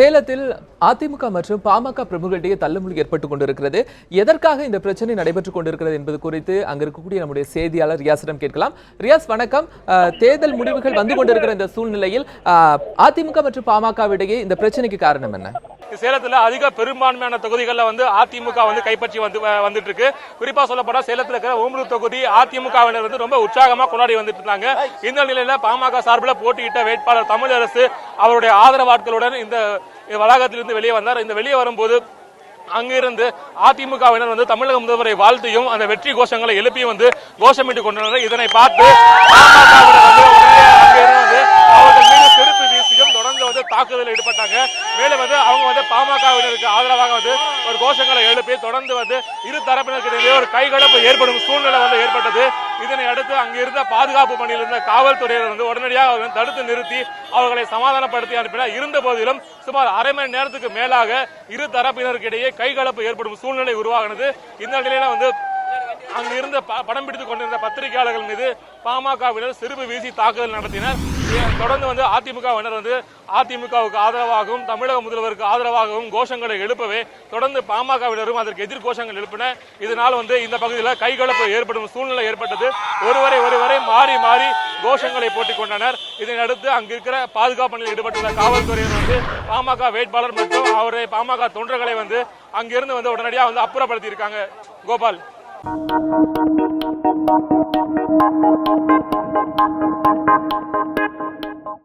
சேலத்தில் அதிமுக மற்றும் பாமக பிரமுகர்களிடையே தள்ளுமுள்ளு ஏற்பட்டுக் கொண்டிருக்கிறது. எதற்காக இந்த பிரச்சனை நடைபெற்றுக் கொண்டிருக்கிறது என்பது குறித்து அங்க இருக்கக்கூடிய நம்முடைய செய்தியாளர் ரியாஸிடம் கேட்கலாம். ரியாஸ் வணக்கம். தேர்தல் முடிவுகள் வந்து கொண்டிருக்கிற இந்த சூழ்நிலையில் அதிமுக மற்றும் பாமகவிடையே இந்த பிரச்சனைக்கு காரணம் என்ன? சேலத்துல அதிக பெரும்பான்மையான தொகுதிகளில் அதிமுக கைப்பற்றி வந்துட்டு இருக்கு. குறிப்பா சொல்லப்போனா சேலத்தில் இருக்கிற ஓமலூர் தொகுதி அதிமுகவினர் ரொம்ப உற்சாகமா கொண்டாடி வந்துட்டு இருந்தாங்க. இந்த நிலையில பாமக சார்பில் போட்டியிட்ட வேட்பாளர் தமிழரசு அவருடைய ஆதரவாட்களுடன் இந்த வளாகத்திலிருந்து வெளியே வந்தார். இந்த வெளியே வரும்போது அங்கிருந்து அதிமுகவினர் தமிழக முதல்வரை வாழ்த்தியும் அந்த வெற்றி கோஷங்களை எழுப்பியும் கோஷமிட்டுக் கொண்டனர். இதனை பார்த்து அவர்கள் மீது செருப்பு வீசியும் தொடர்ந்து தாக்குதலில் ஈடுபட்டாங்க. மேலும் அவங்க பாமகவினருக்கு ஆதரவாக ஒரு கோஷங்களை எழுப்பி தொடர்ந்து இரு தரப்பினருக்கு ஒரு கைகலப்பு ஏற்படும் சூழ்நிலை ஏற்பட்டது. இதனை அடுத்து அங்கிருந்த பாதுகாப்பு பணியில் இருந்த காவல்துறையினர் உடனடியாக தடுத்து நிறுத்தி அவர்களை சமாதானப்படுத்தி அனுப்பினார். இருந்த போதிலும் சுமார் அரை மணி நேரத்துக்கு மேலாக இரு தரப்பினருக்கு இடையே கைகலப்பு ஏற்படும் சூழ்நிலை உருவாகினது. இந்த நிலையில அங்கு இருந்த படம் பிடித்துக் கொண்டிருந்த பத்திரிகையாளர்கள் மீது பாமகவினர் செருப்பு வீசி தாக்குதல் நடத்தினர். தொடர்ந்து அதிமுகவினர் அதிமுகவுக்கு ஆதரவாகவும் தமிழக முதல்வருக்கு ஆதரவாகவும் கோஷங்களை எழுப்பவே தொடர்ந்து பாமகவினரும் அதற்கு எதிர் கோஷங்கள் எழுப்பினர். இதனால் இந்த பகுதியில் கைகலப்பு ஏற்படும் சூழ்நிலை ஏற்பட்டது. ஒருவரை மாறி மாறி கோஷங்களை போட்டுக் கொண்டனர். இதனையடுத்து அங்கு இருக்கிற பாதுகாப்பு பணியில் ஈடுபட்டுள்ள காவல்துறையினர் பாமக வேட்பாளர் மற்றும் அவருடைய பாமக தொண்டர்களை அங்கிருந்து உடனடியாக அப்புறப்படுத்தி இருக்காங்க. கோபால்.